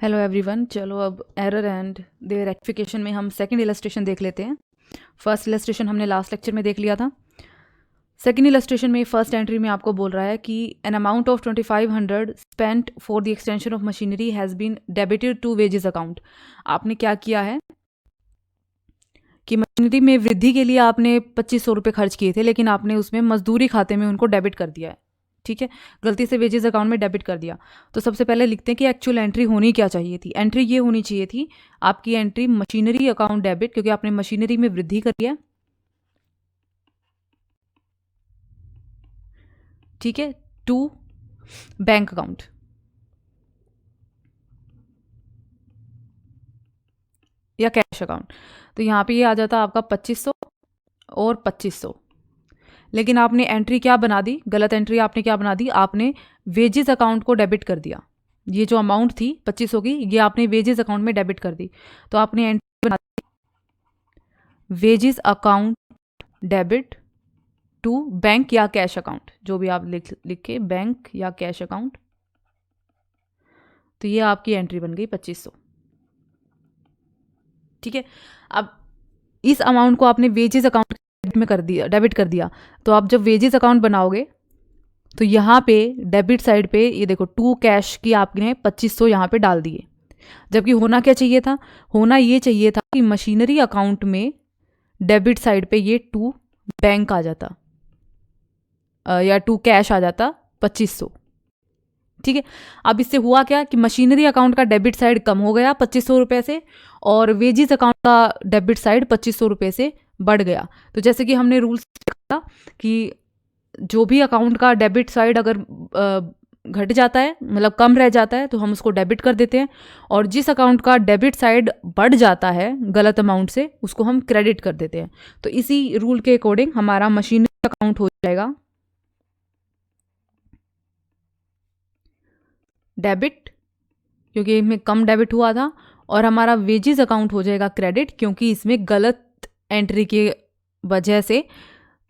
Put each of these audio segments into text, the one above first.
Hello everyone, चलो अब error and there rectification में हम सेकंड इलस्ट्रेशन देख लेते हैं। फर्स्ट इलस्ट्रेशन हमने लास्ट लेक्चर में देख लिया था। सेकंड इलस्ट्रेशन में फर्स्ट एंट्री में आपको बोल रहा है कि an amount of 2500 spent for the extension of machinery has been debited to wages account. आपने क्या किया है कि मशीनरी में वृद्धि के लिए आपने 2500 रुपये खर्च किए थे, लेकिन आपने उसमें मजदूरी खाते में उनको डेबिट कर दिया है। ठीक है, गलती से वेजेस अकाउंट में डेबिट कर दिया। तो सबसे पहले लिखते हैं कि एक्चुअल एंट्री होनी क्या चाहिए थी। एंट्री ये होनी चाहिए थी आपकी एंट्री मशीनरी अकाउंट डेबिट, क्योंकि आपने मशीनरी में वृद्धि करी है। ठीक है, टू बैंक अकाउंट या कैश अकाउंट। तो यहाँ पे ये आ जाता आपका 2500 और 2500। लेकिन आपने एंट्री क्या बना दी, गलत एंट्री आपने क्या बना दी, आपने वेजेस अकाउंट को डेबिट कर दिया। ये जो अमाउंट थी 2500 की, ये आपने वेजेस अकाउंट में डेबिट कर दी। तो आपने एंट्री बना दी wages account debit to bank या कैश अकाउंट, जो भी आप लिख के बैंक या कैश अकाउंट। तो ये आपकी एंट्री बन गई 2500। ठीक है, अब इस अमाउंट को आपने वेजेस अकाउंट में कर दिया, डेबिट कर दिया। तो आप जब वेजेस अकाउंट बनाओगे तो यहाँ पे डेबिट साइड पे ये देखो टू कैश की आपने 2500 यहाँ पे डाल दिए। जबकि होना क्या चाहिए था, होना ये चाहिए था कि मशीनरी अकाउंट में डेबिट साइड पे ये टू बैंक आ जाता या टू कैश आ जाता 2500। ठीक है, अब इससे हुआ क्या कि मशीनरी अकाउंट का डेबिट साइड कम हो गया 2500 रुपये से, और वेजेस अकाउंट का डेबिट साइड 2500 रुपये से बढ़ गया। तो जैसे कि हमने रूल्स देखा कि जो भी अकाउंट का डेबिट साइड अगर घट जाता है, मतलब कम रह जाता है, तो हम उसको डेबिट कर देते हैं, और जिस अकाउंट का डेबिट साइड बढ़ जाता है गलत अमाउंट से, उसको हम क्रेडिट कर देते हैं। तो इसी रूल के अकॉर्डिंग हमारा मशीनरी अकाउंट हो जाएगा डेबिट, क्योंकि इसमें कम डेबिट हुआ था, और हमारा वेजेस अकाउंट हो जाएगा क्रेडिट, क्योंकि इसमें गलत एंट्री की वजह से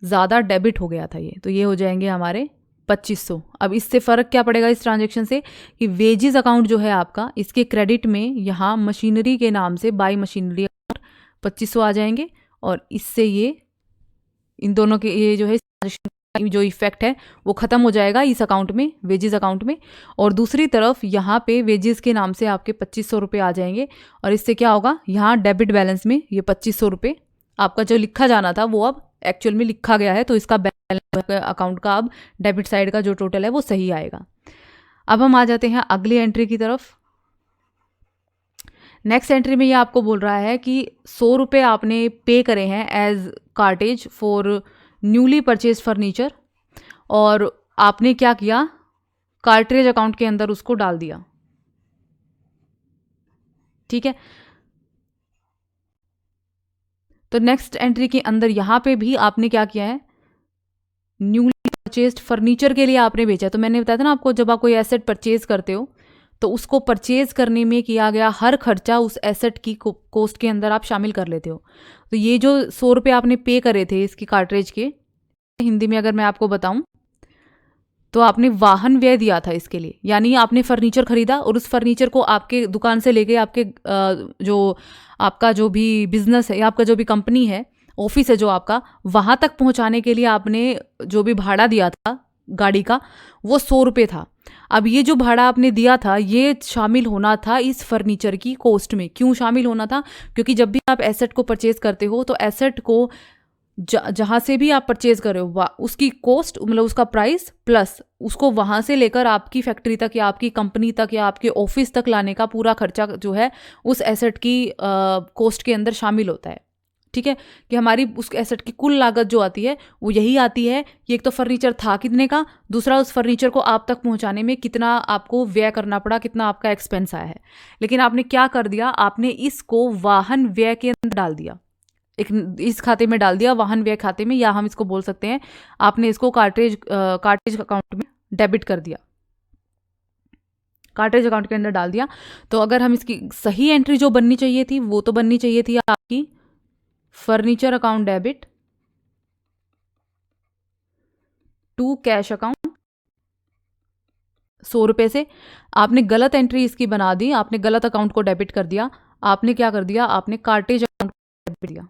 ज़्यादा डेबिट हो गया था ये। तो ये हो जाएंगे हमारे 2500। अब इससे फ़र्क क्या पड़ेगा इस ट्रांजैक्शन से कि वेजेस अकाउंट जो है आपका, इसके क्रेडिट में यहाँ मशीनरी के नाम से बाय मशीनरी अकाउंट 2500 आ जाएंगे, और इससे ये इन दोनों के ये जो है जो इफेक्ट है वो ख़त्म हो जाएगा इस अकाउंट में, वेजेस अकाउंट में। और दूसरी तरफ यहाँ पे वेजेस के नाम से आपके 2500 रुपये आ जाएंगे, और इससे क्या होगा, यहाँ डेबिट बैलेंस में ये 2500 रुपये आपका जो लिखा जाना था वो अब एक्चुअल में लिखा गया है, तो इसका बैलेंस अकाउंट का अब डेबिट साइड का जो टोटल है वो सही आएगा। अब हम आ जाते हैं अगली एंट्री की तरफ। नेक्स्ट एंट्री में ये आपको बोल रहा है कि 100 रुपये आपने पे करे हैं as cartage for newly purchase furniture, और आपने क्या किया, कार्ट्रेज अकाउंट के अंदर उसको डाल दिया। ठीक है, तो नेक्स्ट एंट्री के अंदर यहाँ पे भी आपने क्या किया है, न्यूली परचेज्ड फर्नीचर के लिए आपने बेचा। तो मैंने बताया था ना आपको, जब आप कोई एसेट परचेज करते हो तो उसको परचेज करने में किया गया हर खर्चा उस एसेट की कॉस्ट के अंदर आप शामिल कर लेते हो। तो ये जो 100 रुपये आपने पे करे थे इसकी कार्ट्रेज के, हिंदी में अगर मैं आपको बताऊं तो आपने वाहन व्यय दिया था इसके लिए। यानी आपने फर्नीचर खरीदा और उस फर्नीचर को आपके दुकान से लेके आपके जो आपका जो भी बिजनेस है या आपका जो भी कंपनी है, ऑफिस है जो आपका, वहाँ तक पहुँचाने के लिए आपने जो भी भाड़ा दिया था गाड़ी का, वो 100 रुपये था। अब ये जो भाड़ा आपने दिया था ये शामिल होना था इस फर्नीचर की कॉस्ट में। क्यों शामिल होना था, क्योंकि जब भी आप एसेट को परचेज करते हो तो एसेट को जहाँ से भी आप परचेज कर रहे हो उसकी कॉस्ट, मतलब उसका प्राइस प्लस उसको वहाँ से लेकर आपकी फैक्ट्री तक या आपकी कंपनी तक या आपके ऑफिस तक लाने का पूरा खर्चा जो है उस एसेट की कॉस्ट के अंदर शामिल होता है। ठीक है, कि हमारी उस एसेट की कुल लागत जो आती है वो यही आती है कि एक तो फर्नीचर था कितने का, दूसरा उस फर्नीचर को आप तक पहुंचाने में कितना आपको व्यय करना पड़ा, कितना आपका एक्सपेंस आया है। लेकिन आपने क्या कर दिया, आपने इसको वाहन व्यय के अंदर डाल दिया, एक इस खाते में डाल दिया, वाहन व्यय खाते में, या हम इसको बोल सकते हैं आपने इसको कार्टेज अकाउंट में डेबिट कर दिया, कार्टेज अकाउंट के अंदर डाल दिया। तो अगर हम इसकी सही एंट्री जो बननी चाहिए थी वो तो बननी चाहिए थी आपकी furniture account debit to cash account 100 रुपये से। आपने गलत एंट्री इसकी बना दी, आपने गलत अकाउंट को डेबिट कर दिया। आपने क्या कर दिया, आपने कार्टेज अकाउंट को डेबिट दिया।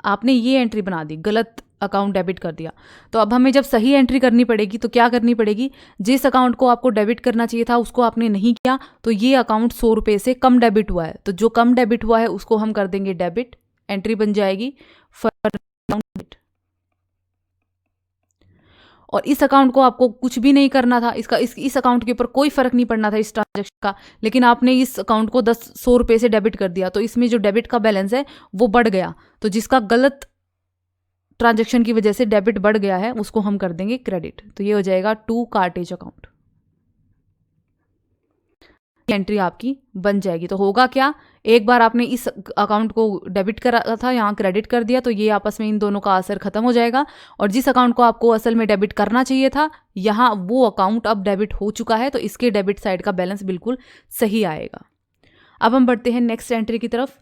आपने ये एंट्री बना दी, गलत अकाउंट डेबिट कर दिया। तो अब हमें जब सही एंट्री करनी पड़ेगी तो क्या करनी पड़ेगी, जिस अकाउंट को आपको डेबिट करना चाहिए था उसको आपने नहीं किया, तो ये अकाउंट 100 रुपये से कम डेबिट हुआ है, तो जो कम डेबिट हुआ है उसको हम कर देंगे डेबिट। एंट्री बन जाएगी फॉर डेबिट। और इस अकाउंट को आपको कुछ भी नहीं करना था, इस अकाउंट के ऊपर कोई फर्क नहीं पड़ना था इस ट्रांजेक्शन का, लेकिन आपने इस अकाउंट को 100 रुपये से डेबिट कर दिया, तो इसमें जो डेबिट का बैलेंस है वो बढ़ गया। तो जिसका गलत ट्रांजैक्शन की वजह से डेबिट बढ़ गया है उसको हम कर देंगे क्रेडिट। तो ये हो जाएगा टू कार्टेज अकाउंट। एंट्री आपकी बन जाएगी। तो होगा क्या, एक बार आपने इस अकाउंट को डेबिट करा था, यहाँ क्रेडिट कर दिया, तो ये आपस में इन दोनों का असर खत्म हो जाएगा। और जिस अकाउंट को आपको असल में डेबिट करना चाहिए था, यहाँ वो अकाउंट अब डेबिट हो चुका है, तो इसके डेबिट साइड का बैलेंस बिल्कुल सही आएगा। अब हम बढ़ते हैं नेक्स्ट एंट्री की तरफ।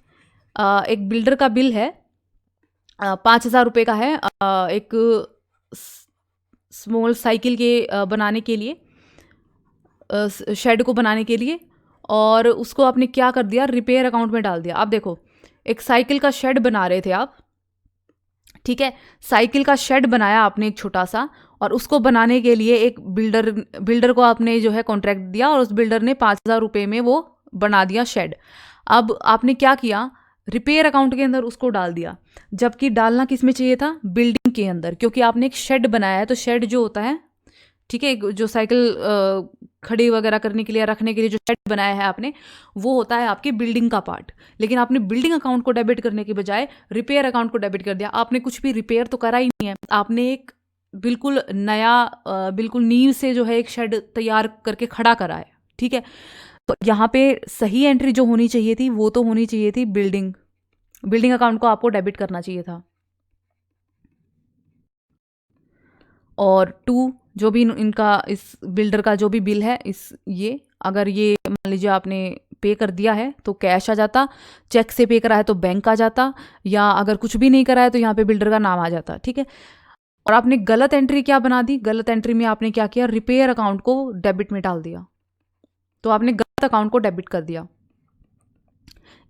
एक बिल्डर का बिल है, 5,000 रुपये का है, एक स्मॉल साइकिल के बनाने के लिए, शेड को बनाने के लिए, और उसको आपने क्या कर दिया, रिपेयर अकाउंट में डाल दिया। आप देखो, एक साइकिल का शेड बना रहे थे आप, ठीक है, साइकिल का शेड बनाया आपने एक छोटा सा, और उसको बनाने के लिए एक बिल्डर को आपने जो है कॉन्ट्रैक्ट दिया, और उस बिल्डर ने 5,000 रुपये में वो बना दिया शेड। अब आपने क्या किया, रिपेयर अकाउंट के अंदर उसको डाल दिया, जबकि डालना किस में चाहिए था, बिल्डिंग के अंदर, क्योंकि आपने एक शेड बनाया है। तो शेड जो होता है, ठीक है, जो साइकिल खड़ी वगैरह करने के लिए, रखने के लिए जो शेड बनाया है आपने, वो होता है आपकी बिल्डिंग का पार्ट। लेकिन आपने बिल्डिंग अकाउंट को डेबिट करने के बजाय रिपेयर अकाउंट को डेबिट कर दिया। आपने कुछ भी रिपेयर तो करा ही नहीं है, आपने एक बिल्कुल नया, बिल्कुल नींव से जो है एक शेड तैयार करके खड़ा करा है, ठीक है। तो यहाँ पे सही एंट्री जो होनी चाहिए थी वो तो होनी चाहिए थी बिल्डिंग अकाउंट को आपको डेबिट करना चाहिए था। और 2 जो भी इनका, इस बिल्डर का जो भी बिल है, ये अगर ये मान लीजिए आपने पे कर दिया है तो कैश आ जाता, चेक से पे करा है तो बैंक आ जाता, या अगर कुछ भी नहीं करा है तो यहाँ पे बिल्डर का नाम आ जाता, ठीक है। और आपने गलत एंट्री क्या बना दी, गलत एंट्री में आपने क्या किया, रिपेयर अकाउंट को डेबिट में डाल दिया। तो आपने गलत अकाउंट को डेबिट कर दिया।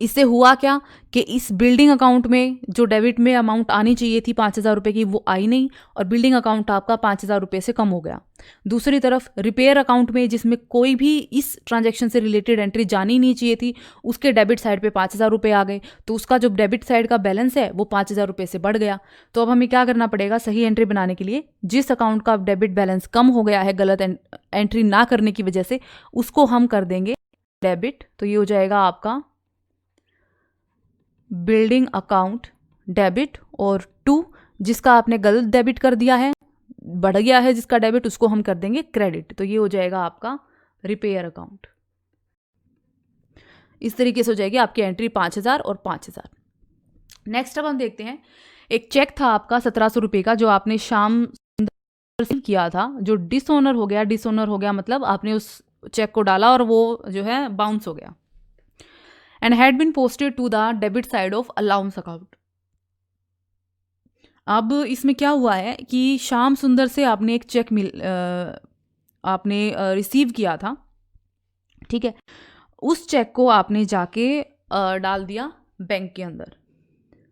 इससे हुआ क्या कि इस बिल्डिंग अकाउंट में जो डेबिट में अमाउंट आनी चाहिए थी 5,000 रुपये की, वो आई नहीं, और बिल्डिंग अकाउंट आपका 5,000 रुपये से कम हो गया। दूसरी तरफ रिपेयर अकाउंट में, जिसमें कोई भी इस ट्रांजैक्शन से रिलेटेड एंट्री जानी नहीं चाहिए थी, उसके डेबिट साइड पे 5,000 रुपये आ गए, तो उसका जो डेबिट साइड का बैलेंस है वो 5,000 रुपये से बढ़ गया। तो अब हमें क्या करना पड़ेगा, सही एंट्री बनाने के लिए जिस अकाउंट का डेबिट बैलेंस कम हो गया है गलत एंट्री ना करने की वजह से, उसको हम कर देंगे डेबिट। तो ये हो जाएगा आपका बिल्डिंग अकाउंट डेबिट। और 2 जिसका आपने गलत डेबिट कर दिया है, बढ़ गया है जिसका डेबिट, उसको हम कर देंगे क्रेडिट। तो ये हो जाएगा आपका रिपेयर अकाउंट। इस तरीके से हो जाएगी आपकी एंट्री 5,000 और 5,000। नेक्स्ट अब हम देखते हैं, एक चेक था आपका 1,700 रुपये का, जो आपने शाम किया था, जो डिसऑनर हो गया। डिसऑनर हो गया मतलब आपने उस चेक को डाला और वो जो है बाउंस हो गया, and had been posted to the debit side of allowance account। अब इसमें क्या हुआ है कि श्याम सुंदर से आपने एक चेक आपने रिसीव किया था, ठीक है। उस चेक को आपने जाके डाल दिया बैंक के अंदर,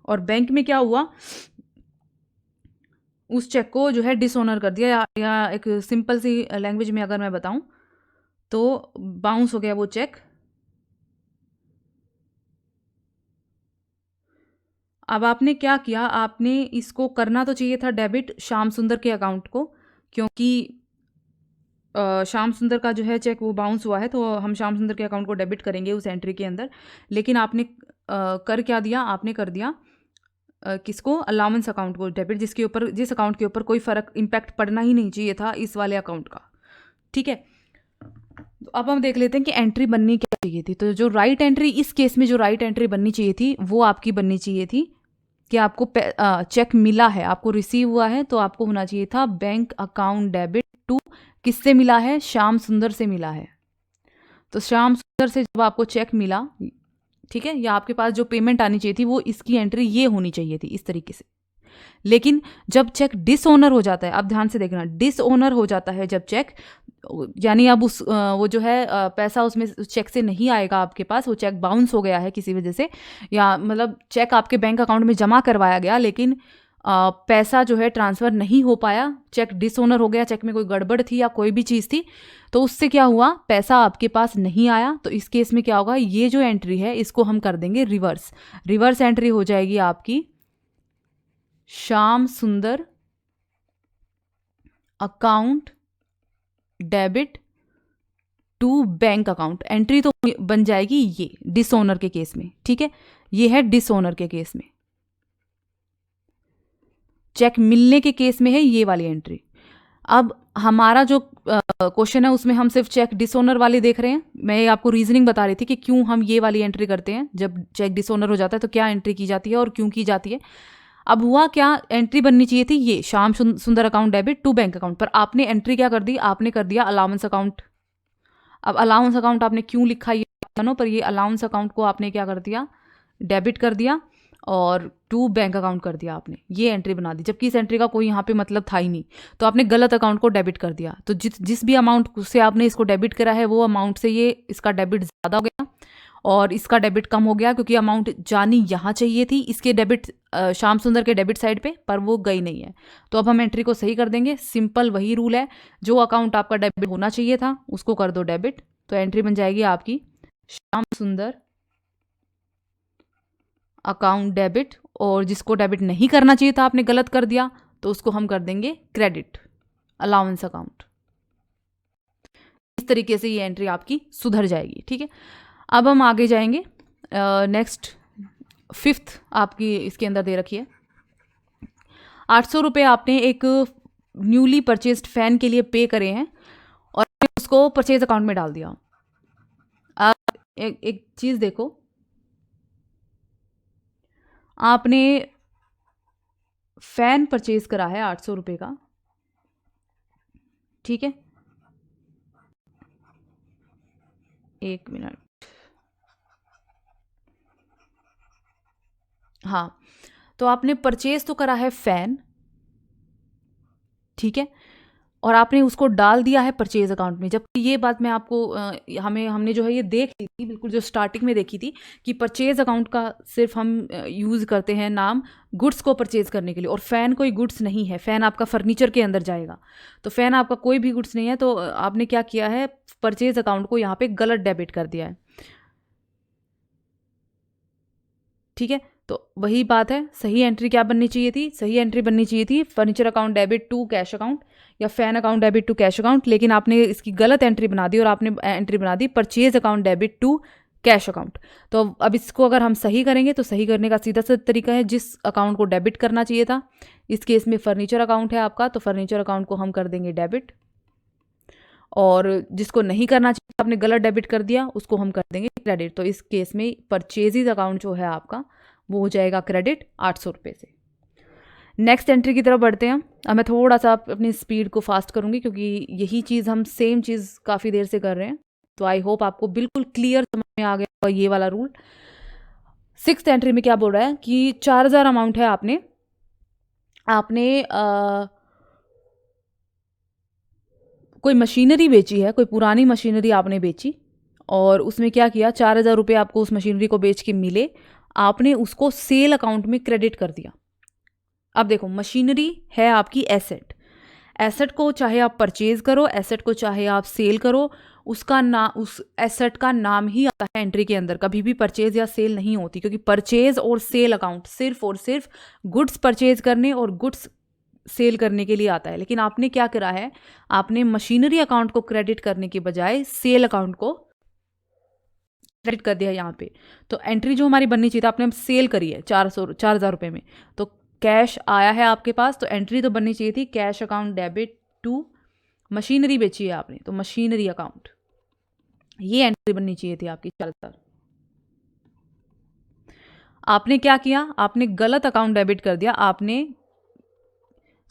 और बैंक में क्या हुआ, उस चेक को जो है डिसऑनर कर दिया, या एक सिंपल सी लैंग्वेज में अगर मैं बताऊं तो बाउंस हो गया वो चेक। अब आपने क्या किया, आपने इसको करना तो चाहिए था डेबिट श्याम सुंदर के अकाउंट को, क्योंकि श्याम सुंदर का जो है चेक वो बाउंस हुआ है, तो हम श्याम सुंदर के अकाउंट को डेबिट करेंगे उस एंट्री के अंदर। लेकिन आपने कर क्या दिया, आपने कर दिया किसको, अलाउंस अकाउंट को डेबिट, जिस अकाउंट के ऊपर कोई फ़र्क इम्पैक्ट पड़ना ही नहीं चाहिए था इस वाले अकाउंट का, ठीक है। तो अब हम देख लेते हैं कि एंट्री बननी क्या चाहिए थी। तो जो राइट एंट्री, इस केस में जो राइट एंट्री बननी चाहिए थी वो आपकी बननी चाहिए थी कि आपको चेक मिला है, आपको रिसीव हुआ है, तो आपको होना चाहिए था बैंक अकाउंट डेबिट टू, किससे मिला है, श्याम सुंदर से मिला है। तो श्याम सुंदर से जब आपको चेक मिला, ठीक है, या आपके पास जो पेमेंट आनी चाहिए थी वो, इसकी एंट्री ये होनी चाहिए थी इस तरीके से। लेकिन जब चेक डिसऑनर हो जाता है, अब ध्यान से देखना, डिसऑनर हो जाता है जब चेक, यानी अब उस वो जो है पैसा उसमें चेक से नहीं आएगा आपके पास, वो चेक बाउंस हो गया है किसी वजह से, या मतलब चेक आपके बैंक अकाउंट में जमा करवाया गया लेकिन पैसा जो है ट्रांसफ़र नहीं हो पाया, चेक डिसऑनर हो गया, चेक में कोई गड़बड़ थी या कोई भी चीज़ थी, तो उससे क्या हुआ, पैसा आपके पास नहीं आया। तो इस केस में क्या होगा, ये जो एंट्री है इसको हम कर देंगे रिवर्स। रिवर्स एंट्री हो जाएगी आपकी Shyam Sundar account debit to bank account. Entry तो बन जाएगी ये डिसऑनर के केस में, ठीक है, ये है डिसऑनर के केस में। चेक मिलने के केस में है ये वाली एंट्री। अब हमारा जो क्वेश्चन है उसमें हम सिर्फ चेक डिसऑनर वाली देख रहे हैं। मैं आपको रीजनिंग बता रही थी कि क्यों हम ये वाली एंट्री करते हैं, जब चेक डिसऑनर हो जाता है तो क्या एंट्री की जाती है और क्यों की जाती है। अब हुआ क्या, एंट्री बननी चाहिए थी ये Shyam Sundar account debit to bank account, पर आपने एंट्री क्या कर दी, आपने कर दिया अलाउंस अकाउंट। अब अलाउंस अकाउंट आपने क्यों लिखा ये जानो, पर ये अलाउंस अकाउंट को आपने क्या कर दिया, डेबिट कर दिया और टू बैंक अकाउंट कर दिया आपने, ये एंट्री बना दी, जबकि इस एंट्री का कोई यहाँ पे मतलब था ही नहीं। तो आपने गलत अकाउंट को डेबिट कर दिया। तो जिस भी अमाउंट से आपने इसको डेबिट करा है वो अमाउंट से ये इसका डेबिट ज़्यादा हो गया और इसका डेबिट कम हो गया, क्योंकि अमाउंट जानी यहाँ चाहिए थी इसके डेबिट श्याम सुंदर के डेबिट साइड पे, पर वो गई नहीं है। तो अब हम एंट्री को सही कर देंगे। सिंपल वही रूल है, जो अकाउंट आपका डेबिट होना चाहिए था उसको कर दो डेबिट। तो एंट्री बन जाएगी आपकी श्याम सुंदर अकाउंट डेबिट, और जिसको डेबिट नहीं करना चाहिए था आपने गलत कर दिया तो उसको हम कर देंगे क्रेडिट, अलाउंस अकाउंट। इस तरीके से ये एंट्री आपकी सुधर जाएगी, ठीक है। अब हम आगे जाएंगे, नेक्स्ट फिफ्थ आपकी इसके अंदर दे रखी है 800 रुपये आपने एक न्यूली परचेज्ड फैन के लिए पे करे हैं और उसको परचेज अकाउंट में डाल दिया। एक चीज़ देखो, आपने फैन परचेज करा है 800 रुपये का, ठीक है, एक मिनट, हाँ, तो आपने परचेज तो करा है फैन, ठीक है, और आपने उसको डाल दिया है परचेज अकाउंट में। जबकि ये बात मैं आपको हमने जो है ये देख ली थी, बिल्कुल जो स्टार्टिंग में देखी थी कि परचेज अकाउंट का सिर्फ हम यूज़ करते हैं नाम गुड्स को परचेज करने के लिए, और फ़ैन कोई गुड्स नहीं है, फ़ैन आपका फर्नीचर के अंदर जाएगा, तो फ़ैन आपका कोई भी गुड्स नहीं है। तो आपने क्या किया है, परचेज अकाउंट को यहाँ पे गलत डेबिट कर दिया है, ठीक है। तो वही बात है, सही एंट्री क्या बननी चाहिए थी, सही एंट्री बननी चाहिए थी furniture account debit to cash account या fan account debit to cash account, लेकिन आपने इसकी गलत एंट्री बना दी और आपने एंट्री बना दी purchase account debit to cash account. तो अब इसको अगर हम सही करेंगे तो सही करने का सीधा सा तरीका है, जिस अकाउंट को डेबिट करना चाहिए था, इस केस में फर्नीचर अकाउंट है आपका, तो फर्नीचर अकाउंट को हम कर देंगे डेबिट, और जिसको नहीं करना चाहिए आपने गलत डेबिट कर दिया उसको हम कर देंगे क्रेडिट। तो इस केस में परचेजेज अकाउंट जो है आपका वो हो जाएगा क्रेडिट 800 रुपये से। नेक्स्ट एंट्री की तरफ बढ़ते हैं। अब मैं थोड़ा सा अपनी स्पीड को फास्ट करूँगी क्योंकि यही चीज़ हम सेम चीज़ काफ़ी देर से कर रहे हैं, तो आई होप आपको बिल्कुल क्लियर समझ में आ गया ये वाला रूल। सिक्स्थ एंट्री में क्या बोल रहा है कि 4000 अमाउंट है, आपने कोई मशीनरी बेची है, कोई पुरानी मशीनरी आपने बेची और उसमें क्या किया, 4000 रुपये आपको उस मशीनरी को बेच के मिले, आपने उसको सेल अकाउंट में क्रेडिट कर दिया। अब देखो, मशीनरी है आपकी एसेट, एसेट को चाहे आप परचेज करो, एसेट को चाहे आप सेल करो, उसका उस एसेट का नाम ही आता है एंट्री के अंदर। कभी भी परचेज या सेल नहीं होती, क्योंकि परचेज और सेल अकाउंट सिर्फ और सिर्फ गुड्स परचेज करने और गुड्स सेल करने के लिए आता है। लेकिन आपने क्या करा है, आपने मशीनरी अकाउंट को क्रेडिट करने के बजाय सेल अकाउंट को क्रेडिट कर दिया यहाँ पे। तो एंट्री जो हमारी बननी चाहिए था, आपने सेल करी है 4000 रुपये में, तो कैश आया है आपके पास, तो एंट्री तो बननी चाहिए थी cash account debit to machinery बेची है आपने, तो मशीनरी अकाउंट, ये एंट्री बननी चाहिए थी आपकी 4000। आपने क्या किया, आपने गलत अकाउंट डेबिट कर दिया,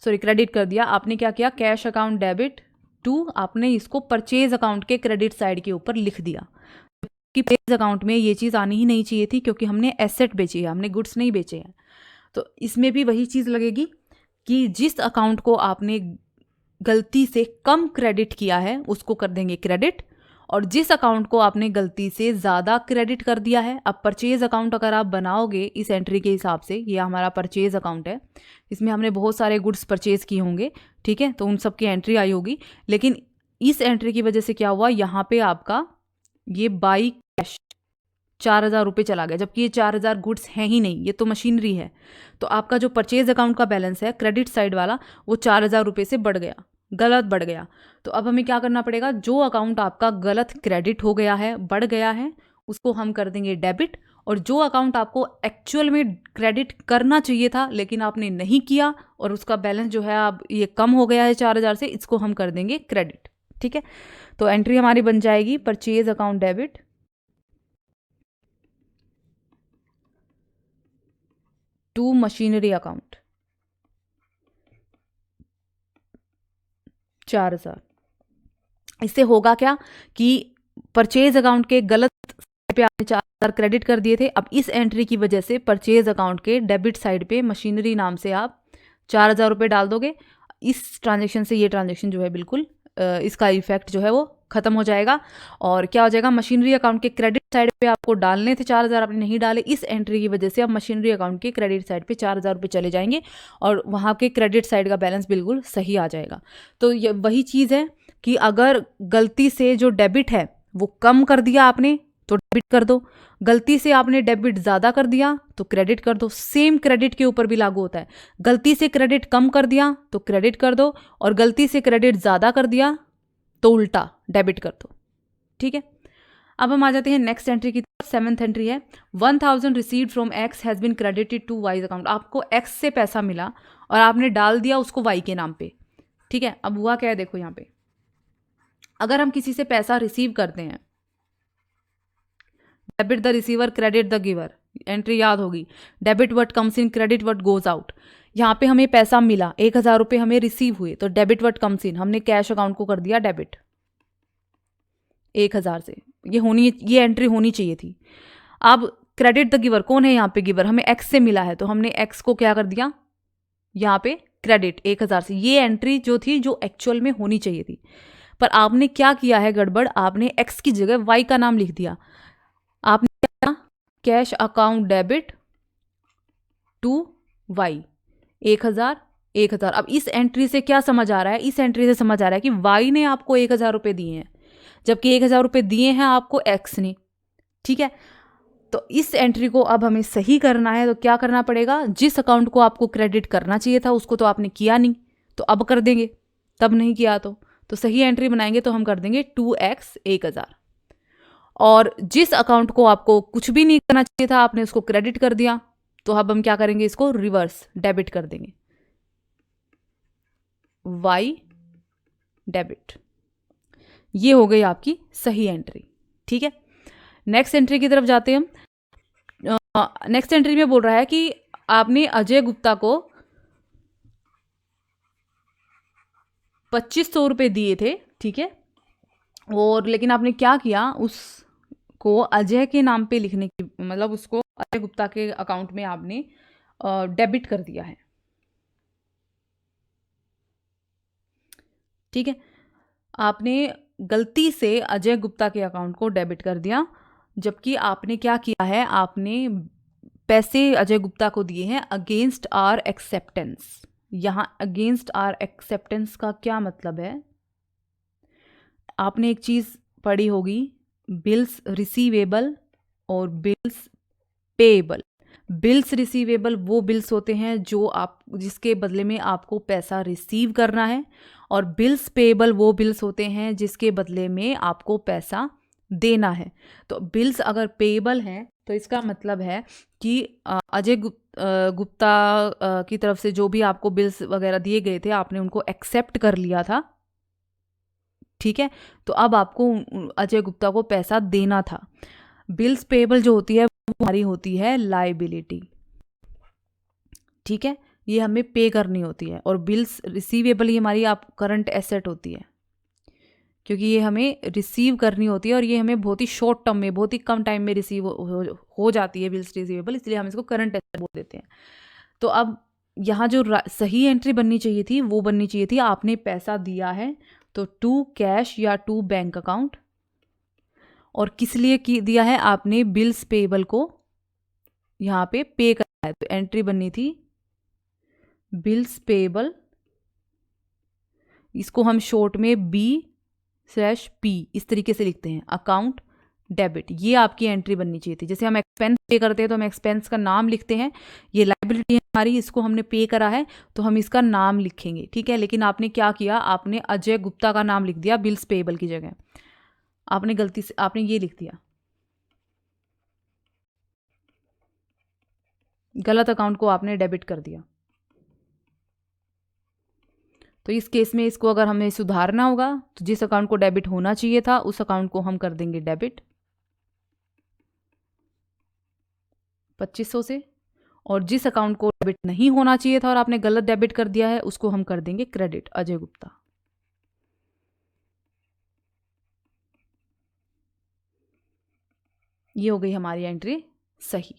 क्रेडिट कर दिया। आपने क्या किया, कैश अकाउंट डेबिट टू, आपने इसको परचेज अकाउंट के क्रेडिट साइड के ऊपर लिख दिया कि परचेज अकाउंट में ये चीज़ आनी ही नहीं चाहिए थी, क्योंकि हमने एसेट बेची है, हमने गुड्स नहीं बेचे हैं। तो इसमें भी वही चीज़ लगेगी कि जिस अकाउंट को आपने गलती से कम क्रेडिट किया है उसको कर देंगे क्रेडिट, और जिस अकाउंट को आपने गलती से ज़्यादा क्रेडिट कर दिया है, अब परचेज अकाउंट अगर आप बनाओगे इस एंट्री के हिसाब से, ये हमारा परचेज अकाउंट है, इसमें हमने बहुत सारे गुड्स परचेज किए होंगे, ठीक है, तो उन सब की एंट्री आई होगी। लेकिन इस एंट्री की वजह से क्या हुआ, यहाँ पे आपका ये बाई कैश 4,000 रुपये चला गया, जबकि ये 4,000 गुड्स हैं ही नहीं, ये तो मशीनरी है। तो आपका जो परचेज अकाउंट का बैलेंस है क्रेडिट साइड वाला, वो 4,000 रुपये से बढ़ गया, गलत बढ़ गया। तो अब हमें क्या करना पड़ेगा, जो अकाउंट आपका गलत क्रेडिट हो गया है, बढ़ गया है, उसको हम कर देंगे डेबिट, और जो अकाउंट आपको एक्चुअल में क्रेडिट करना चाहिए था लेकिन आपने नहीं किया और उसका बैलेंस जो है अब ये कम हो गया है 4,000 से, इसको हम कर देंगे क्रेडिट। ठीक है, तो एंट्री हमारी बन जाएगी purchase account debit to machinery account 4,000। इससे होगा क्या कि परचेज अकाउंट के गलत साइड पे आपने 4,000 क्रेडिट कर दिए थे, अब इस एंट्री की वजह से परचेज अकाउंट के डेबिट साइड पे मशीनरी नाम से आप 4,000 रुपये डाल दोगे। इस ट्रांजेक्शन से ये ट्रांजेक्शन जो है बिल्कुल इसका इफेक्ट जो है वो खत्म हो जाएगा, और क्या हो जाएगा, मशीनरी अकाउंट के क्रेडिट साइड पे आपको डालने थे 4,000, आपने नहीं डाले, इस एंट्री की वजह से अब मशीनरी अकाउंट के क्रेडिट साइड पे 4,000 रुपये चले जाएंगे और वहाँ के क्रेडिट साइड का बैलेंस बिल्कुल सही आ जाएगा। तो ये वही चीज़ है कि अगर गलती से जो डेबिट है वो कम कर दिया आपने तो डेबिट कर दो, गलती से आपने डेबिट ज़्यादा कर दिया तो क्रेडिट कर दो। सेम क्रेडिट के ऊपर भी लागू होता है, गलती से क्रेडिट कम कर दिया तो क्रेडिट कर दो, और गलती से क्रेडिट ज़्यादा कर दिया तो उल्टा डेबिट कर दो। ठीक है, अब हम आ जाते हैं नेक्स्ट एंट्री की तरफ। 7th एंट्री है 1,000 received from X has been credited to Y account. आपको एक्स से पैसा मिला और आपने डाल दिया उसको वाई के नाम पे। ठीक है, अब हुआ क्या है, देखो यहाँ पे अगर हम किसी से पैसा रिसीव करते हैं, debit the receiver credit the giver, entry याद होगी, debit what comes in credit what goes out. यहाँ पे हमें पैसा मिला 1,000 रुपये हमें रिसीव हुए, तो डेबिट व्हाट कम्स इन, हमने कैश अकाउंट को कर दिया डेबिट 1,000 से, ये एंट्री होनी चाहिए थी। अब क्रेडिट द गिवर, कौन है यहाँ पे गिवर, हमें एक्स से मिला है तो हमने एक्स को क्या कर दिया यहाँ पे क्रेडिट 1,000 से, ये एंट्री जो थी जो एक्चुअल में होनी चाहिए थी, पर आपने क्या किया है गड़बड़, आपने एक्स की जगह वाई का नाम लिख दिया। आपने क्या, cash account debit to Y 1,000 1,000। अब इस एंट्री से क्या समझ आ रहा है, इस एंट्री से समझ आ रहा है कि वाई ने आपको 1,000 रुपये दिए हैं, जबकि 1,000 रुपये दिए हैं आपको एक्स ने। ठीक है, तो इस एंट्री को अब हमें सही करना है, तो क्या करना पड़ेगा, जिस अकाउंट को आपको क्रेडिट करना चाहिए था उसको तो आपने किया नहीं, तो अब कर देंगे, तब नहीं किया तो सही एंट्री बनाएंगे, तो हम कर देंगे 2x 1,000। और जिस अकाउंट को आपको कुछ भी नहीं करना चाहिए था आपने उसको क्रेडिट कर दिया, तो अब हम क्या करेंगे, इसको रिवर्स डेबिट कर देंगे, y डेबिट। ये हो गई आपकी सही एंट्री। ठीक है, नेक्स्ट एंट्री की तरफ जाते हैं हम। नेक्स्ट एंट्री में बोल रहा है कि आपने अजय गुप्ता को 2,500 रुपये दिए थे, ठीक है, और लेकिन आपने क्या किया, उसको अजय के नाम पे लिखने की, मतलब उसको अजय गुप्ता के अकाउंट में आपने डेबिट कर दिया है। ठीक है, आपने गलती से अजय गुप्ता के अकाउंट को डेबिट कर दिया, जबकि आपने क्या किया है, आपने पैसे अजय गुप्ता को दिए हैं अगेंस्ट आर एक्सेप्टेंस। यहाँ अगेंस्ट आर एक्सेप्टेंस का क्या मतलब है, आपने एक चीज़ पढ़ी होगी, बिल्स रिसीवेबल और बिल्स पेएबल। बिल्स रिसीवेबल वो बिल्स होते हैं जो आप जिसके बदले में आपको पैसा रिसीव करना है, और बिल्स पेएबल वो बिल्स होते हैं जिसके बदले में आपको पैसा देना है। तो बिल्स अगर पेएबल हैं तो इसका मतलब है कि अजय गुप्ता की तरफ से जो भी आपको बिल्स वगैरह दिए गए थे आपने उनको एक्सेप्ट कर लिया था। ठीक है, तो अब आपको अजय गुप्ता को पैसा देना था। बिल्स पेएबल जो होती है वो हमारी होती है लायबिलिटी। ठीक है, ये हमें पे करनी होती है, और बिल्स रिसीवेबल ये हमारी आप करंट एसेट होती है, क्योंकि ये हमें रिसीव करनी होती है और ये हमें बहुत ही शॉर्ट टर्म में, बहुत ही कम टाइम में रिसीव हो जाती है बिल्स रिसीवेबल, इसलिए हम इसको करंट एसेट बोल देते हैं। तो अब यहाँ जो सही एंट्री बननी चाहिए थी वो बननी चाहिए थी, आपने पैसा दिया है तो टू कैश या टू बैंक अकाउंट, और किस लिए दिया है, आपने बिल्स पेबल को यहाँ पे पे करना है, तो एंट्री बननी थी बिल्स पेबल, इसको हम शॉर्ट में B/P इस तरीके से लिखते हैं, अकाउंट डेबिट। ये आपकी एंट्री बननी चाहिए थी। जैसे हम एक्सपेंस पे करते हैं तो हम एक्सपेंस का नाम लिखते हैं, ये लायबिलिटी है हमारी, इसको हमने पे करा है तो हम इसका नाम लिखेंगे, ठीक है। लेकिन आपने क्या किया, आपने अजय गुप्ता का नाम लिख दिया बिल्स पेबल की जगह, आपने गलती से आपने ये लिख दिया, गलत अकाउंट को आपने डेबिट कर दिया। तो इस केस में इसको अगर हमें सुधारना होगा तो जिस अकाउंट को डेबिट होना चाहिए था उस अकाउंट को हम कर देंगे डेबिट 2500 से, और जिस अकाउंट को डेबिट नहीं होना चाहिए था और आपने गलत डेबिट कर दिया है उसको हम कर देंगे क्रेडिट अजय गुप्ता। ये हो गई हमारी एंट्री सही।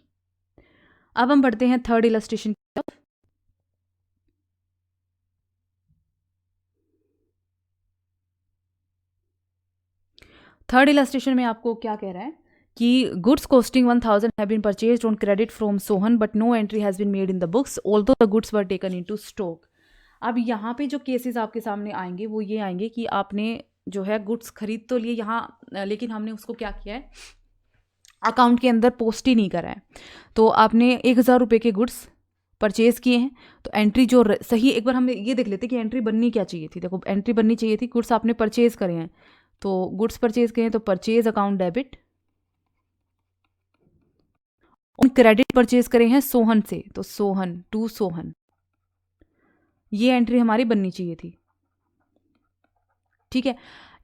अब हम बढ़ते हैं थर्ड इलस्ट्रेशन की तरफ। थर्ड इलस्ट्रेशन में आपको क्या कह रहा है कि goods costing 1000 have been purchased on credit from Sohan but no entry has been made in the books although the goods were taken into stock. अब यहाँ पे जो केसेस आपके सामने आएंगे वो ये आएंगे कि आपने जो है गुड्स खरीद तो लिए यहाँ, लेकिन हमने उसको क्या किया है, अकाउंट के अंदर पोस्ट ही नहीं करा है। तो आपने 1000 रुपये के गुड्स परचेज किए हैं, तो एंट्री जो सही, एक बार हम ये देख लेते कि एंट्री बननी क्या चाहिए थी। देखो एंट्री बननी चाहिए थी, गुड्स आपने परचेज करे हैं तो गुड्स परचेज करे हैं तो परचेज अकाउंट डेबिट, उन क्रेडिट परचेज करे हैं सोहन से तो सोहन टू सोहन, ये एंट्री हमारी बननी चाहिए थी, ठीक है।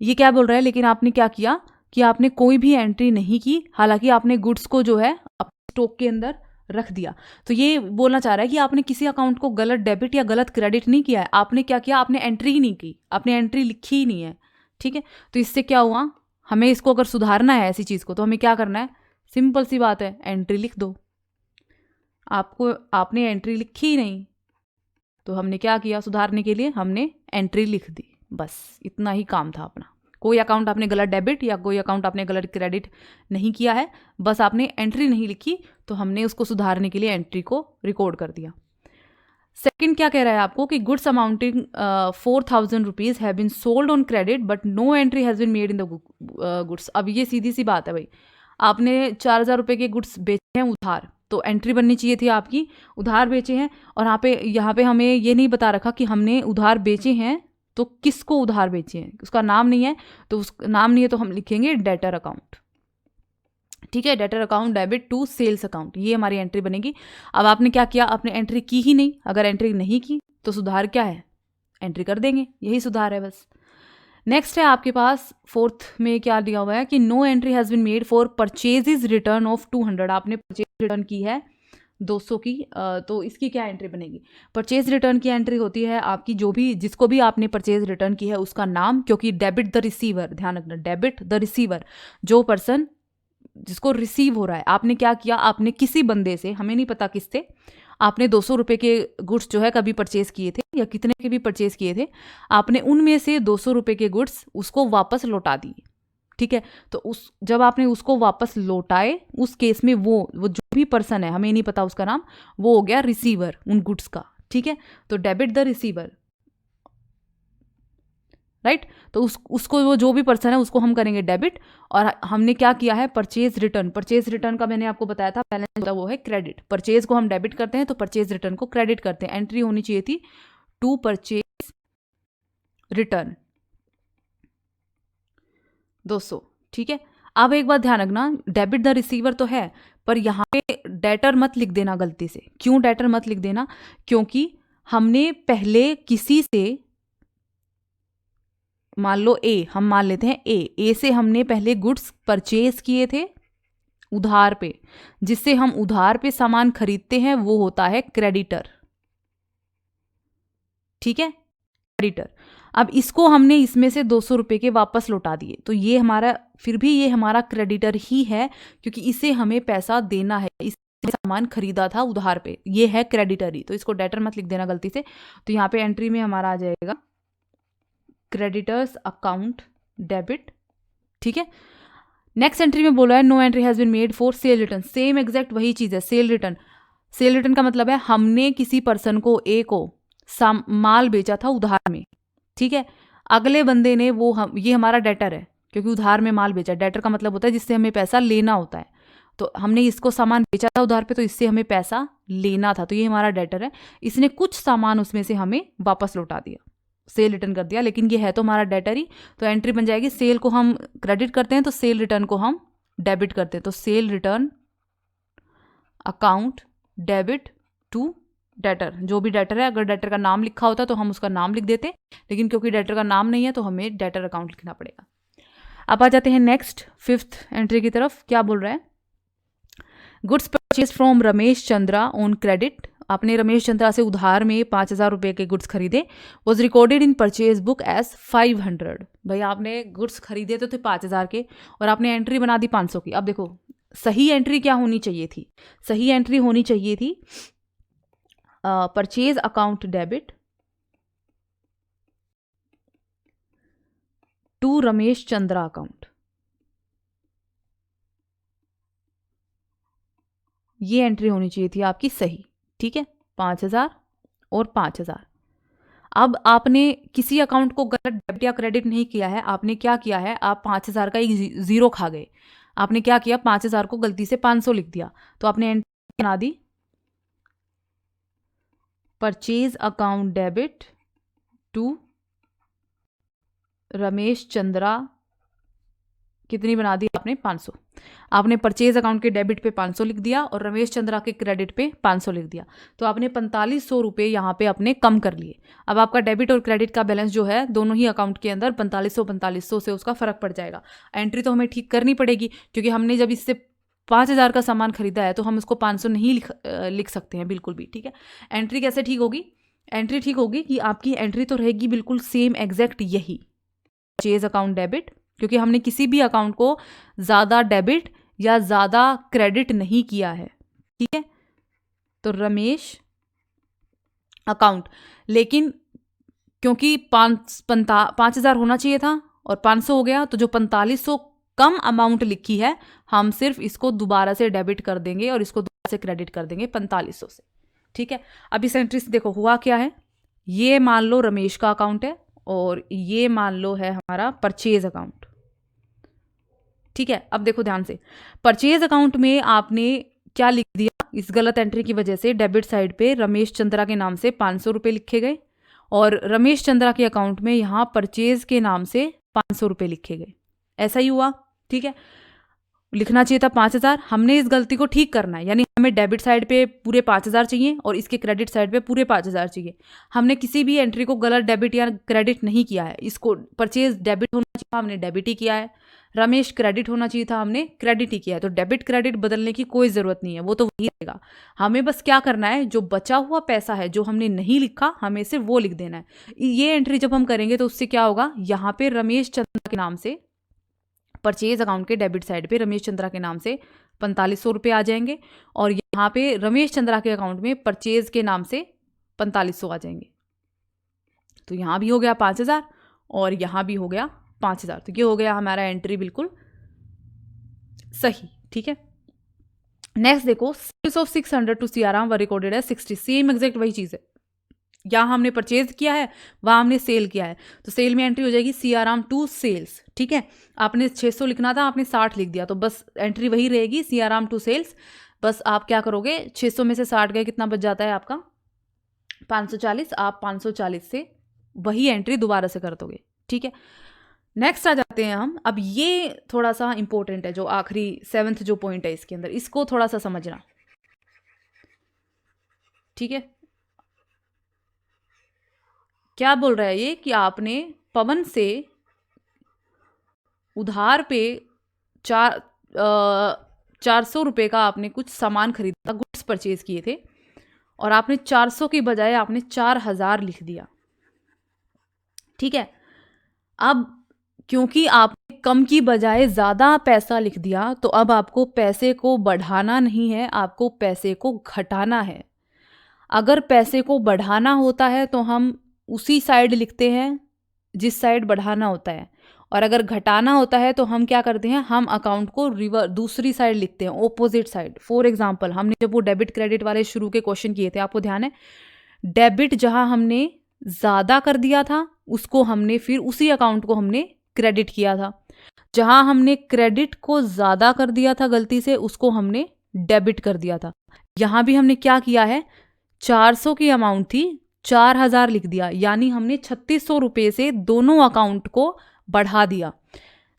ये क्या बोल रहा है, लेकिन आपने क्या किया कि आपने कोई भी एंट्री नहीं की, हालांकि आपने गुड्स को जो है स्टॉक के अंदर रख दिया। तो ये बोलना चाह रहा है कि आपने किसी अकाउंट को गलत डेबिट या गलत क्रेडिट नहीं किया है, आपने क्या किया, आपने एंट्री ही नहीं की, आपने एंट्री लिखी ही नहीं है, ठीक है। तो इससे क्या हुआ, हमें इसको अगर सुधारना है ऐसी चीज़ को तो हमें क्या करना है, सिंपल सी बात है, एंट्री लिख दो। आपने एंट्री लिखी ही नहीं तो हमने क्या किया, सुधारने के लिए हमने एंट्री लिख दी, बस इतना ही काम था अपना। कोई अकाउंट आपने गलत डेबिट या कोई अकाउंट आपने गलत क्रेडिट नहीं किया है, बस आपने एंट्री नहीं लिखी तो हमने उसको सुधारने के लिए एंट्री को रिकॉर्ड कर दिया। सेकंड क्या कह रहा है आपको कि goods amounting 4000 rupees have been sold on credit but no entry has been made in the goods. अब ये सीधी सी बात है भाई, आपने 4000 रुपये के गुड्स बेचे हैं उधार, तो एंट्री बननी चाहिए थी आपकी उधार बेचे हैं, और यहाँ पे हमें ये नहीं बता रखा कि हमने उधार बेचे हैं तो किसको उधार बेचे हैं, उसका नाम नहीं है, तो उस नाम नहीं है तो हम लिखेंगे डेटर अकाउंट, ठीक है। Debtor account debit to sales account, ये हमारी एंट्री बनेगी। अब आपने क्या किया, आपने एंट्री की ही नहीं, अगर एंट्री नहीं की तो सुधार क्या है, एंट्री कर देंगे, यही सुधार है बस। नेक्स्ट है आपके पास फोर्थ में क्या दिया हुआ है कि no entry has been made for purchases return of 200, आपने परचेज रिटर्न की है 200 की, तो इसकी क्या एंट्री बनेगी, परचेज रिटर्न की एंट्री होती है आपकी जो भी जिसको भी आपने परचेज रिटर्न की है उसका नाम, क्योंकि डेबिट द रिसीवर, ध्यान रखना डेबिट द रिसीवर, जो पर्सन जिसको रिसीव हो रहा है। आपने क्या किया, आपने किसी बंदे से, हमें नहीं पता किससे, आपने 200 रुपये के गुड्स जो है कभी परचेज किए थे या कितने के भी परचेज किए थे, आपने उनमें से 200 रुपये के गुड्स उसको वापस लौटा दिए, ठीक है। तो जब आपने उसको वापस लौटाए उस केस में वो जो भी पर्सन है, हमें नहीं पता उसका नाम, वो हो गया रिसीवर उन गुड्स का, ठीक है। तो डेबिट द रिसीवर, राइट। तो उसको वो जो भी पर्सन है उसको हम करेंगे डेबिट, और हमने क्या किया है, परचेज रिटर्न का मैंने आपको बताया था बैलेंस वो है क्रेडिट, परचेज को हम डेबिट करते हैं तो परचेज रिटर्न को क्रेडिट करते हैं। एंट्री होनी चाहिए थी टू परचेज रिटर्न 200, ठीक है। अब एक बात ध्यान रखना, डेबिट द रिसीवर तो है पर यहाँ पे डेटर मत लिख देना गलती से। क्यों डेटर मत लिख देना, क्योंकि हमने पहले किसी से, मान लो ए, हम मान लेते हैं ए से हमने पहले गुड्स परचेज किए थे उधार पे, जिससे हम उधार पे सामान खरीदते हैं वो होता है क्रेडिटर, ठीक है, क्रेडिटर। अब इसको हमने इसमें से 200 रुपये के वापस लौटा दिए, तो ये हमारा, फिर भी ये हमारा क्रेडिटर ही है क्योंकि इसे हमें पैसा देना है, इस सामान खरीदा था उधार पे, ये है क्रेडिटरी, तो इसको डेटर मत लिख देना गलती से। तो यहाँ पे एंट्री में हमारा आ जाएगा क्रेडिटर्स अकाउंट डेबिट, ठीक है। नेक्स्ट एंट्री में बोला है no entry has been made for sale return, same exact वही चीज़ है, सेल रिटर्न। सेल रिटर्न का मतलब है हमने किसी पर्सन को ए को माल बेचा था उधार में, ठीक है। अगले बंदे ने ये हमारा डेटर है क्योंकि उधार में माल बेचा। डेटर का मतलब होता है जिससे हमें पैसा लेना होता है, तो हमने इसको सामान बेचा था उधार पे, तो इससे हमें पैसा लेना था, तो ये हमारा डेटर है। इसने कुछ सामान उसमें से हमें वापस लौटा दिया, सेल रिटर्न कर दिया, लेकिन ये है तो हमारा डेटर ही, तो एंट्री बन जाएगी सेल को हम क्रेडिट करते हैं तो सेल रिटर्न को हम डेबिट करते हैं, तो sale return account debit to debtor. जो भी डेटर है, अगर डेटर का नाम लिखा होता तो हम उसका नाम लिख देते, लेकिन क्योंकि डेटर का नाम नहीं है तो हमें डेटर अकाउंट लिखना पड़ेगा। अब आ जाते हैं नेक्स्ट 5th एंट्री की तरफ। क्या बोल रहा है, goods purchase from Ramesh Chandra on credit, आपने रमेश चंद्रा से उधार में 5,000 रुपये के गुड्स खरीदे, was recorded in purchase book as 500। भाई आपने गुड्स खरीदे तो थे 5,000 के और आपने एंट्री बना दी 500 की। अब देखो सही एंट्री क्या होनी चाहिए थी, सही एंट्री होनी चाहिए थी purchase account debit to Ramesh Chandra account, ये एंट्री होनी चाहिए थी आपकी सही, ठीक है। 5,000 और 5,000। अब आपने किसी अकाउंट को गलत डेबिट या क्रेडिट नहीं किया है, आपने क्या किया है, आप 5,000 का एक जीरो खा गए। आपने क्या किया, 5,000 को गलती से 500 लिख दिया, तो आपने एंट्री बना दी purchase account debit to Ramesh Chandra, कितनी बना दी आपने, 500। आपने परचेज अकाउंट के डेबिट पे 500 लिख दिया और रमेश चंद्रा के क्रेडिट पे 500 लिख दिया, तो आपने 4500 रुपये यहाँ पे अपने कम कर लिए। अब आपका डेबिट और क्रेडिट का बैलेंस जो है दोनों ही अकाउंट के अंदर 4500 से उसका फर्क पड़ जाएगा। एंट्री तो हमें ठीक करनी पड़ेगी क्योंकि हमने जब इससे 5,000 का सामान खरीदा है तो हम उसको 500 नहीं लिख सकते हैं बिल्कुल भी, ठीक है। एंट्री कैसे ठीक होगी, एंट्री ठीक होगी कि आपकी एंट्री तो रहेगी बिल्कुल सेम एग्जैक्ट यही, परचेज अकाउंट डेबिट, क्योंकि हमने किसी भी अकाउंट को ज़्यादा डेबिट या ज़्यादा क्रेडिट नहीं किया है, ठीक है। तो रमेश अकाउंट, लेकिन क्योंकि 5,000 होना चाहिए था और 500 हो गया, तो जो 4500 कम अमाउंट लिखी है हम सिर्फ इसको दोबारा से डेबिट कर देंगे और इसको दोबारा से क्रेडिट कर देंगे 4500 से, ठीक है। अब इस एंट्री से देखो हुआ क्या है, ये मान लो रमेश का अकाउंट है और ये मान लो है हमारा परचेज अकाउंट, ठीक है। अब देखो ध्यान से, परचेज अकाउंट में आपने क्या लिख दिया, इस गलत एंट्री की वजह से डेबिट साइड पे रमेश चंद्रा के नाम से 500 रुपये लिखे गए और रमेश चंद्रा के अकाउंट में यहाँ परचेज के नाम से 500 रुपये लिखे गए, ऐसा ही हुआ, ठीक है। लिखना चाहिए था 5,000, हमने इस गलती को ठीक करना है, यानी हमें डेबिट साइड पे पूरे 5,000 चाहिए और इसके क्रेडिट साइड पे पूरे 5,000 चाहिए। हमने किसी भी एंट्री को गलत डेबिट या क्रेडिट नहीं किया है, इसको परचेज डेबिट होना चाहिए था, हमने डेबिट ही किया है। रमेश क्रेडिट होना चाहिए था, हमने क्रेडिट ही किया है। तो डेबिट क्रेडिट बदलने की कोई ज़रूरत नहीं है, वो तो वही रहेगा। हमें बस क्या करना है, जो बचा हुआ पैसा है जो हमने नहीं लिखा हमें सिर्फ वो लिख देना है। ये एंट्री जब हम करेंगे तो उससे क्या होगा, यहाँ पे रमेश चंद्रा के नाम से परचेज अकाउंट के डेबिट साइड पे रमेश चंद्रा के नाम से 4500 रुपये आ जाएंगे और यहाँ पे रमेश चंद्रा के अकाउंट में परचेज के नाम से 4500 आ जाएंगे। तो यहाँ भी हो गया 5,000 और यहाँ भी हो गया 5,000, तो ये हो गया हमारा एंट्री बिल्कुल सही, ठीक है। नेक्स्ट देखो, sales of 600 to Siyaram were recorded है 60, सेम एग्जैक्ट वही चीज़ है, यहाँ हमने परचेज किया है वहाँ हमने सेल किया है, तो सेल में एंट्री हो जाएगी सियाराम टू सेल्स, ठीक है। आपने 600 लिखना था, आपने 60 लिख दिया, तो बस एंट्री वही रहेगी सियाराम टू सेल्स। बस आप क्या करोगे, 600 में से 60 गए, कितना बच जाता है आपका 540, आप 540 से वही एंट्री दोबारा से कर दोगे, ठीक है। नेक्स्ट आ जाते हैं हम, अब ये थोड़ा सा इंपॉर्टेंट है, जो आखिरी 7th जो पॉइंट है इसके अंदर, इसको थोड़ा सा समझना, ठीक है। क्या बोल रहा है ये कि आपने पवन से उधार पे 400 रुपये का आपने कुछ सामान खरीदा, गुड्स परचेज किए थे और आपने 400 की बजाय आपने 4,000 लिख दिया, ठीक है। अब क्योंकि आपने कम की बजाय ज़्यादा पैसा लिख दिया, तो अब आपको पैसे को बढ़ाना नहीं है, आपको पैसे को घटाना है। अगर पैसे को बढ़ाना होता है तो हम उसी साइड लिखते हैं जिस साइड बढ़ाना होता है, और अगर घटाना होता है तो हम क्या करते हैं, हम अकाउंट को दूसरी साइड लिखते हैं, ऑपोजिट साइड। फॉर एग्जांपल, हमने जब वो डेबिट क्रेडिट वाले शुरू के क्वेश्चन किए थे, आपको ध्यान है, डेबिट जहां हमने ज़्यादा कर दिया था उसको हमने फिर उसी अकाउंट को हमने क्रेडिट किया था, जहां हमने क्रेडिट को ज़्यादा कर दिया था गलती से उसको हमने डेबिट कर दिया था। यहाँ भी हमने क्या किया है, 400 की अमाउंट थी, 4000 लिख दिया, यानी हमने 3600 रुपये से दोनों अकाउंट को बढ़ा दिया।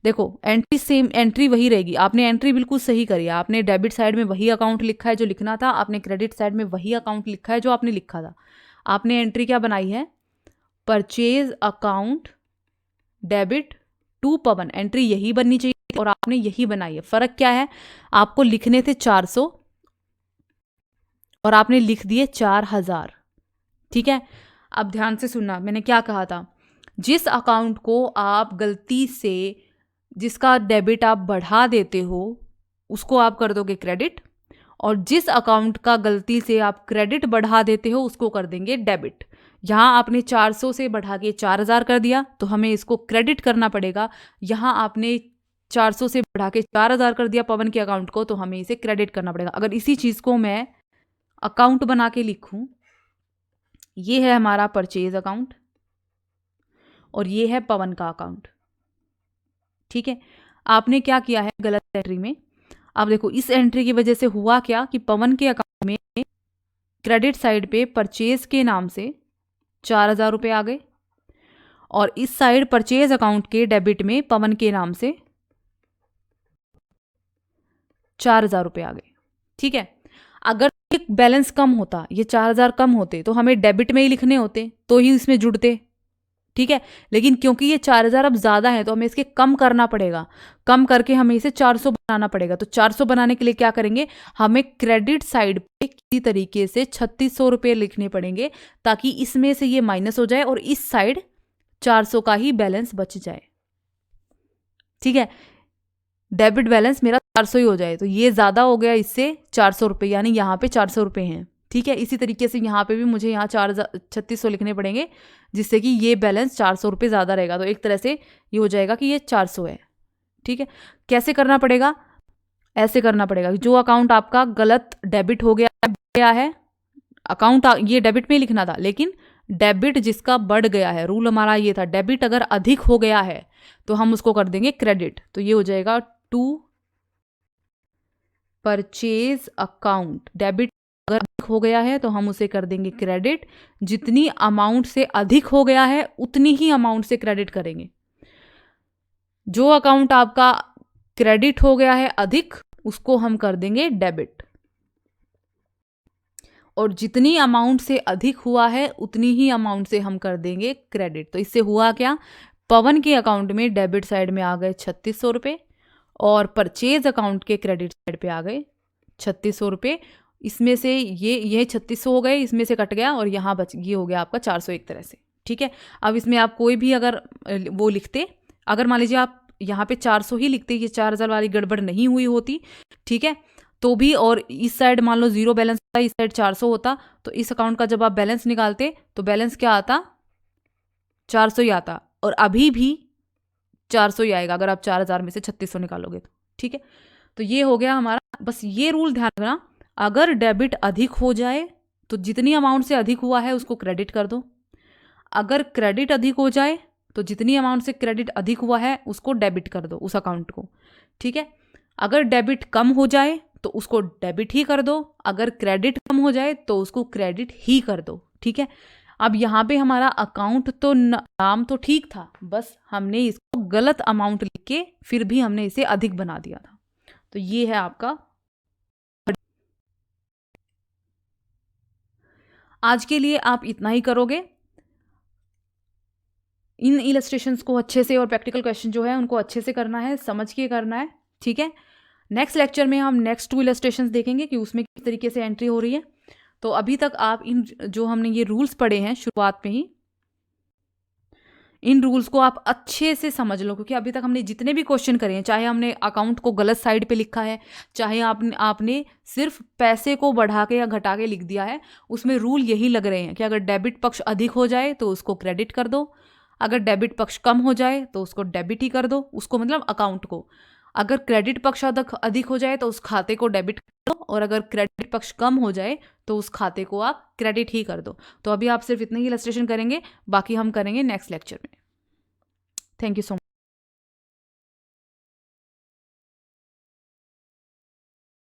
देखो एंट्री सेम, एंट्री वही रहेगी, आपने एंट्री बिल्कुल सही करी है, आपने डेबिट साइड में वही अकाउंट लिखा है जो लिखना था, आपने क्रेडिट साइड में वही अकाउंट लिखा है जो आपने लिखा था। आपने एंट्री क्या बनाई है, purchase account debit to Pawan, entry यही बननी चाहिए और आपने यही बनाई है। फर्क क्या है, आपको लिखने थे 400 और आपने लिख दिए 4000। ठीक है, अब ध्यान से सुनना, मैंने क्या कहा था, जिस अकाउंट को आप गलती से, जिसका डेबिट आप बढ़ा देते हो उसको आप कर दोगे क्रेडिट, और जिस अकाउंट का गलती से आप क्रेडिट बढ़ा देते हो उसको कर देंगे डेबिट। यहाँ आपने 400 से बढ़ा के 4000 कर दिया तो हमें इसको क्रेडिट करना पड़ेगा। यहाँ आपने 400 से बढ़ा के 4000 कर दिया पवन के अकाउंट को, तो हमें इसे क्रेडिट करना पड़ेगा। अगर इसी चीज़ को मैं अकाउंट बना के लिखूं, ये है हमारा परचेज अकाउंट और ये है पवन का अकाउंट। ठीक है, आपने क्या किया है गलत एंट्री में, अब देखो इस एंट्री की वजह से हुआ क्या कि पवन के अकाउंट में क्रेडिट साइड पे परचेज के नाम से 4000 रुपये आ गए, और इस साइड परचेज अकाउंट के डेबिट में पवन के नाम से 4000 रुपये आ गए। ठीक है, अगर एक बैलेंस कम होता, ये 4000 कम होते तो हमें डेबिट में ही लिखने होते तो ही इसमें जुड़ते। ठीक है, लेकिन क्योंकि ये 4000 अब ज़्यादा है तो हमें इसके कम करना पड़ेगा, कम करके हमें इसे 400 बनाना पड़ेगा। तो 400 बनाने के लिए क्या करेंगे, हमें क्रेडिट साइड पे किसी तरीके से 3600 रुपये लिखने पड़ेंगे ताकि इसमें से ये माइनस हो जाए और इस साइड 400 का ही बैलेंस बच जाए। ठीक है, डेबिट बैलेंस मेरा 400 ही हो जाए, तो ये ज़्यादा हो गया इससे 400 रुपये, यानी यहाँ पे 400 रुपये हैं। ठीक है, इसी तरीके से यहाँ पे भी मुझे यहाँ 3600 लिखने पड़ेंगे जिससे कि ये बैलेंस 400 रुपये ज़्यादा रहेगा। तो एक तरह से ये हो जाएगा कि ये 400 है। ठीक है, कैसे करना पड़ेगा, ऐसे करना पड़ेगा, जो अकाउंट आपका गलत डेबिट हो गया है, अकाउंट ये डेबिट में ही लिखना था लेकिन डेबिट जिसका बढ़ गया है, रूल हमारा ये था, डेबिट अगर अधिक हो गया है तो हम उसको कर देंगे क्रेडिट। तो ये हो जाएगा टू परचेज अकाउंट, डेबिट अगर अधिक हो गया है तो हम उसे कर देंगे क्रेडिट, जितनी अमाउंट से अधिक हो गया है उतनी ही अमाउंट से क्रेडिट करेंगे। जो अकाउंट आपका क्रेडिट हो गया है अधिक उसको हम कर देंगे डेबिट, और जितनी अमाउंट से अधिक हुआ है उतनी ही अमाउंट से हम कर देंगे क्रेडिट। तो इससे हुआ क्या, पवन के अकाउंट में डेबिट साइड में आ गए 3600 रुपये और परचेज अकाउंट के क्रेडिट साइड पे आ गए 3600 रुपये। इसमें से ये 3600 हो गए, इसमें से कट गया और यहाँ बच ये हो गया आपका 400 एक तरह से। ठीक है, अब इसमें आप कोई भी अगर वो लिखते, अगर मान लीजिए आप यहाँ पे 400 ही लिखते, ये 4000 वाली गड़बड़ नहीं हुई होती, ठीक है, तो भी, और इस साइड मान लो 0 बैलेंस होता, इस साइड 400 होता, तो इस अकाउंट का जब आप बैलेंस निकालते तो बैलेंस क्या आता, 400 ही आता, और अभी भी 400 ही आएगा अगर आप 4000 में से 3600 निकालोगे तो। ठीक है, तो ये हो गया हमारा, बस ये रूल ध्यान रखना, अगर डेबिट अधिक हो जाए तो जितनी अमाउंट से अधिक हुआ है उसको क्रेडिट कर दो, अगर क्रेडिट अधिक हो जाए तो जितनी अमाउंट से क्रेडिट अधिक हुआ है उसको डेबिट कर दो, उस अकाउंट को। ठीक है, अगर डेबिट कम हो जाए तो उसको डेबिट ही कर दो, अगर क्रेडिट कम हो जाए तो उसको क्रेडिट ही कर दो। ठीक है, अब यहाँ पे हमारा अकाउंट तो नाम तो ठीक था, बस हमने इसको गलत अमाउंट लिख के फिर भी हमने इसे अधिक बना दिया था। तो ये है आपका। आज के लिए आप इतना ही करोगे, इन इलस्ट्रेशंस को अच्छे से और प्रैक्टिकल क्वेश्चन जो है उनको अच्छे से करना है, समझ के करना है। ठीक है, नेक्स्ट लेक्चर में हम नेक्स्ट 2 इलस्ट्रेशंस देखेंगे कि उसमें किस तरीके से एंट्री हो रही है। तो अभी तक आप इन जो हमने ये रूल्स पढ़े हैं शुरुआत में ही, इन रूल्स को आप अच्छे से समझ लो, क्योंकि अभी तक हमने जितने भी क्वेश्चन करे हैं, चाहे हमने अकाउंट को गलत साइड पे लिखा है, चाहे आपने सिर्फ पैसे को बढ़ा के या घटा के लिख दिया है, उसमें रूल यही लग रहे हैं कि अगर डेबिट पक्ष अधिक हो जाए तो उसको क्रेडिट कर दो, अगर डेबिट पक्ष कम हो जाए तो उसको डेबिट ही कर दो, उसको मतलब अकाउंट को। अगर क्रेडिट पक्ष अधिक हो जाए तो उस खाते को डेबिट कर दो, और अगर क्रेडिट पक्ष कम हो जाए तो उस खाते को आप क्रेडिट ही कर दो। तो अभी आप सिर्फ इतने ही इलस्ट्रेशन करेंगे, बाकी हम करेंगे नेक्स्ट लेक्चर में। Thank you so much.